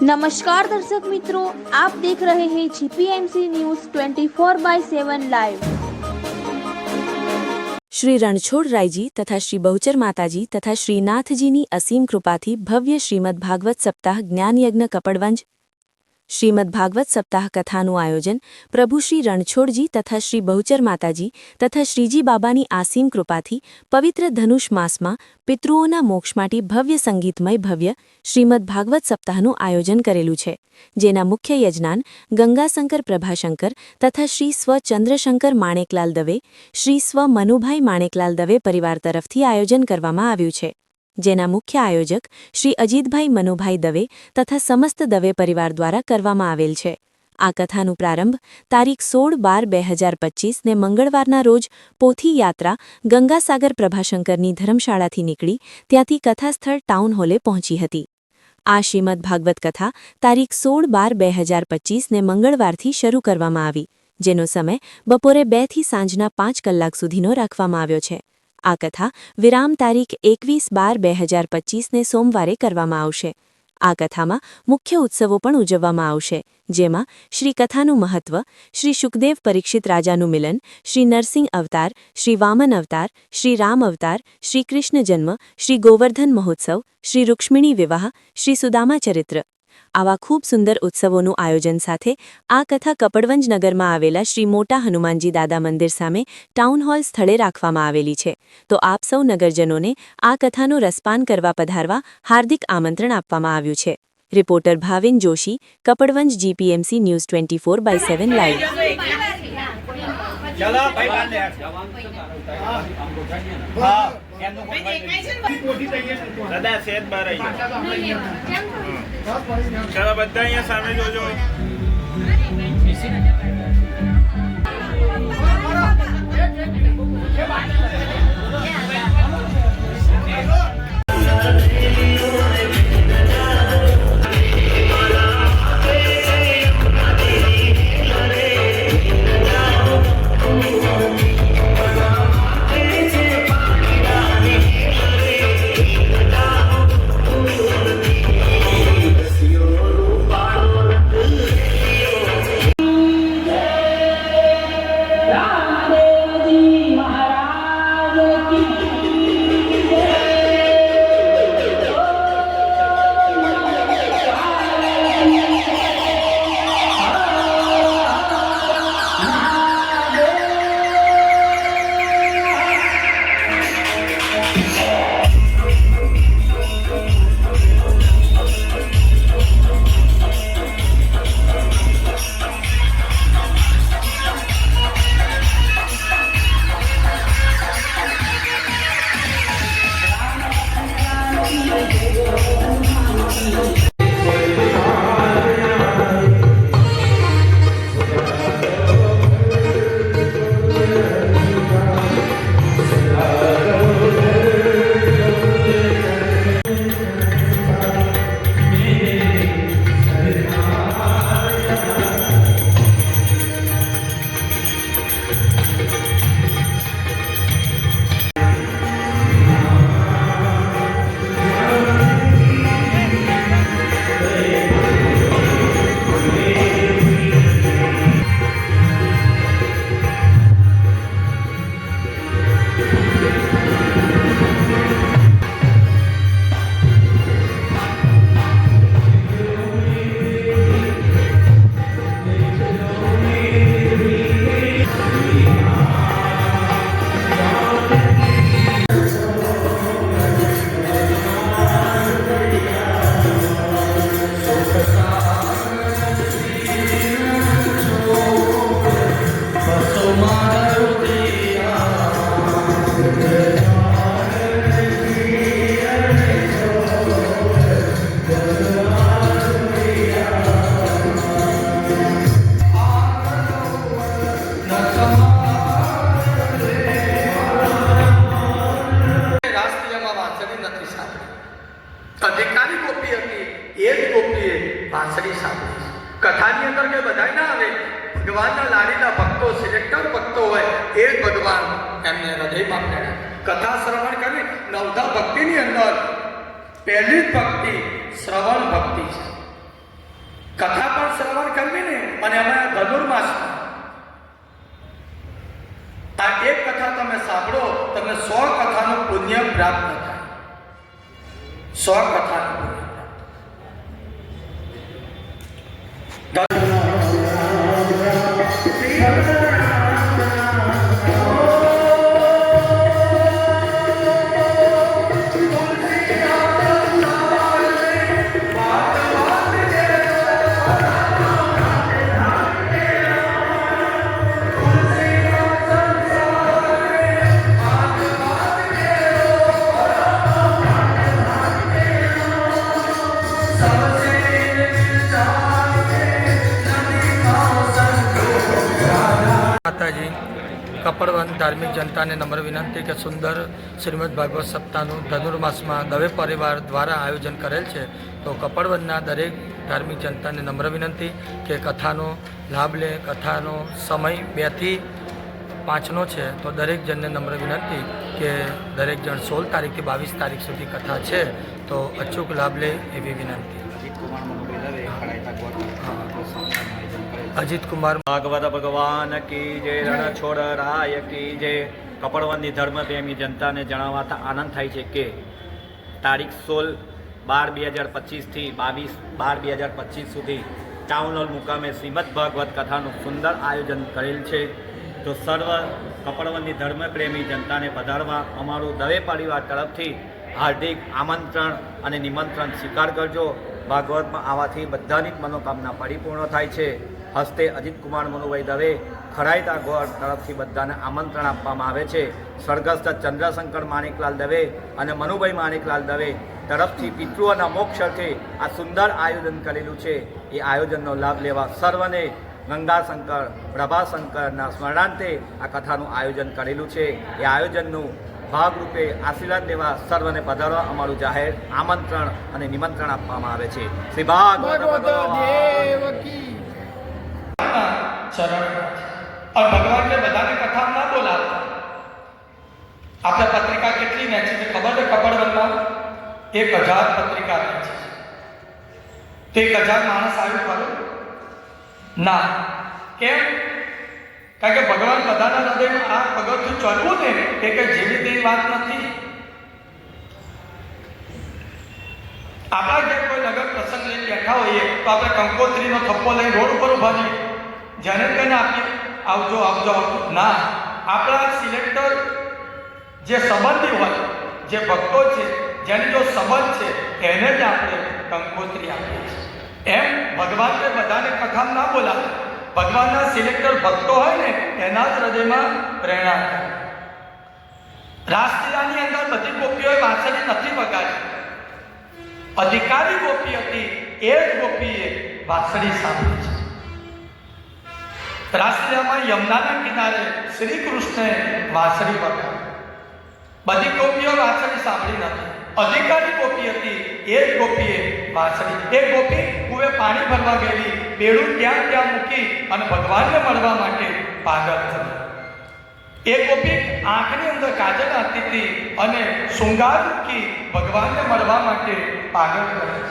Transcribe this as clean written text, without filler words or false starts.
नमस्कार दर्शक मित्रों, आप देख रहे हैं GPMC news 24/7 live. Shri Ranchhod Raiji तथा श्री बहुचर माताजी तथा श्री नाथजीनी असीम कृपाथी भव्य श्रीमद् भागवत सप्ताह ज्ञान यज्ञ कपड़वंज श्रीमद् भागवत सप्ताह कथाનું આયોજન પ્રભુ શ્રી રણછોડજી તથા શ્રી બહુચર માતાજી તથા શ્રીજી બાબાની આસીમ કૃપાથી પવિત્ર ધનુષ માસમાં પિતૃઓના મોક્ષ માટે ભવ્ય સંગીતમય ભવ્ય શ્રીમદ્ ભાગવત સપ્તાહનું આયોજન કરેલું છે, જેના મુખ્ય યજમાન ગંગાશંકર પ્રભાશંકર તથા શ્રી સ્વ ચંદ્રશંકર માણેકલાલ દવે, શ્રી સ્વ મનુભાઈ માણેકલાલ દવે પરિવાર તરફથી આયોજન કરવામાં આવ્યું છે, જેના મુખ્ય આયોજક શ્રી અજીતભાઈ મનુભાઈ દવે તથા સમસ્ત દવે પરિવાર દ્વારા કરવામાં આવેલ છે। આ કથાનું પ્રારંભ તારીખ 16/12/2025 ને મંગળવારના રોજ પોથી યાત્રા ગંગાસાગર પ્રભાશંકરની ધર્મશાળાથી નીકળી ત્યાંથી કથાસ્થળ ટાઉન હોલે પહોંચી હતી। આ શ્રીમદ્ ભાગવત કથા તારીખ 16/12/2025 ને મંગળવારથી શરૂ કરવામાં આવી, જેનો સમય બપોરે 2 થી સાંજના 5 કલાક સુધીનો રાખવામાં આવ્યો છે। આ કથા વિરામ તારીખ 21/12/2025 ને સોમવારે કરવામાં આવશે। આ કથામાં મુખ્ય ઉત્સવો પણ ઉજવવામાં આવશે, જેમાં શ્રી કથાનું મહત્વ, શ્રી સુખદેવ પરીક્ષિત રાજાનું મિલન, શ્રી નરસિંહ અવતાર, શ્રી વામન અવતાર, શ્રી રામ અવતાર, શ્રી કૃષ્ણ જન્મ, શ્રી ગોવર્ધન મહોત્સવ, શ્રી રૂક્ષ્મિણી વિવાહ, શ્રી સુદામા ચરિત્ર આવા ખૂબ સુંદર ઉત્સવોનું આયોજન સાથે આ કથા કપડવંજ નગરમાં આવેલા શ્રી મોટા હનુમાનજી દાદા મંદિર સામે ટાઉન હોલ સ્થળે રાખવામાં આવેલી છે। તો આપ સૌ નગરજનોને આ કથાનું રસપાન કરવા પધારવા હાર્દિક આમંત્રણ આપવામાં આવ્યું છે। Reporter Bhavin Joshi, Kapadvanj GPMC news 24/7 live. चलो बता यहाँ सामने जो अधिकारी गोपी હતી એ જ ગોપીએ વાંસળી સાંભળી। કથાની અંદર કે બધાય ના આવે, ભગવાનના લાડીના ભક્તો, સિલેક્ટર ભક્તો હોય એ જ ભગવાન એમને હૃદયમાં પ્રેરણા। કથા શ્રવણ કરી નવધા ભક્તિની અંદર પહેલી જ ભક્તિ શ્રવણ ભક્તિ છે। અને એમાં ધનુર્માસમાં આ એક કથા તમે સાંભળો, તમને 100 કથાનું પુણ્ય પ્રાપ્ત થાય. 100 કથાનું પુણ્ય માતાજી કપડવન ધાર્મિક જનતાને નમ્ર વિનંતી કે સુંદર શ્રીમદ ભાગવત સપ્તાહનું ધનુર્માસમાં દવે પરિવાર દ્વારા આયોજન કરેલ છે. તો કપડવનના દરેક ધાર્મિક જનતાને નમ્ર વિનંતી કે કથાનો લાભ લે. કથાનો સમય 2 થી 5નો છે. તો દરેક જણને નમ્ર વિનંતી કે દરેક જણ 16 તારીખથી 22 તારીખ સુધી કથા છે, તો અચૂક લાભ લે એવી વિનંતી. અજીત કુમાર ભાગવત ભગવાન કી જય, રણછોડ રાય કી જય. કપડવનની ધર્મપ્રેમી જનતાને જણાવતા આનંદ થાય છે કે તારીખ 16/12/2025 થી 22/12/2025 સુધી ટાઉન હોલ મુકામે શ્રીમદ ભાગવત કથાનું સુંદર આયોજન કરેલ છે. તો સર્વ કપડવનની ધર્મપ્રેમી જનતાને પધારવા અમારું દવે પરિવાર તરફથી હાર્દિક આમંત્રણ અને નિમંત્રણ સ્વીકાર કરજો. ભાગવતમાં આવવાથી બધાની જ મનોકામના પરિપૂર્ણ થાય છે. હસ્તે અજીત કુમાર મનુભાઈ દવે ખરાઈતા ગોળ તરફથી બધાને આમંત્રણ આપવામાં આવે છે. સ્વર્ગસ્થ ચંદ્રશંકર માણેકલાલ દવે અને મનુભાઈ માણેકલાલ દવે તરફથી પિતૃઓના મોક્ષ અર્થે આ સુંદર આયોજન કરેલું છે. એ આયોજનનો લાભ લેવા સર્વને ગંગાશંકર પ્રભાશંકરના સ્મરણાંતે આ કથાનું આયોજન કરેલું છે. એ આયોજનનું ભાગરૂપે આશીર્વાદ લેવા સર્વને પધારવા અમારું જાહેર આમંત્રણ અને નિમંત્રણ આપવામાં આવે છે. શ્રી ભાગવત ચરણ और भगवान ने बधाने कथा ना बोलावता. આપણે પત્રિકા કેટલી વેચી છે ખબર છે? કપડવનમાં 1000 પત્રિકા વેચી છે. તો 1000 માણસ આવ્યું ખરું? ના. કેમ? કારણ કે ભગવાન બધાના હૃદયમાં આ પગથિયું ચડવું ને કે જેવી તેવી વાત નથી. આપણા જે કોઈ લગન પ્રસંગ લઈને બેઠા હોઈએ તો આપણે કંકોત્રીનો થપ્પો લઈને રોડ ઉપર ઉભા રહીએ, જેને કહીને આપીએ આવજો આવજો આવજો. ના, આપણા સિલેક્ટર જે સંબંધી હોય, જે ભક્તો છે, જેની જો સંબંધ છે, એને જ આપણે કંકોત્રી આપીએ છીએ. એમ ભગવાનને બધાને કથા ના બોલાવે. ભગવાનના સિલેક્ટર ભક્તો હોય ને એના જ હૃદયમાં પ્રેરણા થાય. રાસલીલાની અંદર બધી ગોપીઓએ વાંસળી નથી વગાડી. અધિકારી ગોપી હતી, એ જ ગોપીએ વાંસળી સાંભળી છે. રાસલીલામાં યમુનાના કિનારે શ્રી કૃષ્ણે વાંસળી વગાડી. બધી ગોપીઓ વાંસળી સાંભળી નથી. અધિકારી ગોપી હતી, એ જ ગોપીએ વાંસળી. એ ગોપી કુએ પાણી ભરવા ગયેલી, બેડું ત્યાં મૂકી અને ભગવાનને મળવા માટે પાગલ થઈ. એ ગોપી આંખની અંદર કાજલ આપતી હતી અને શૃંગાર મૂકી ભગવાનને મળવા માટે પાગલ કરી.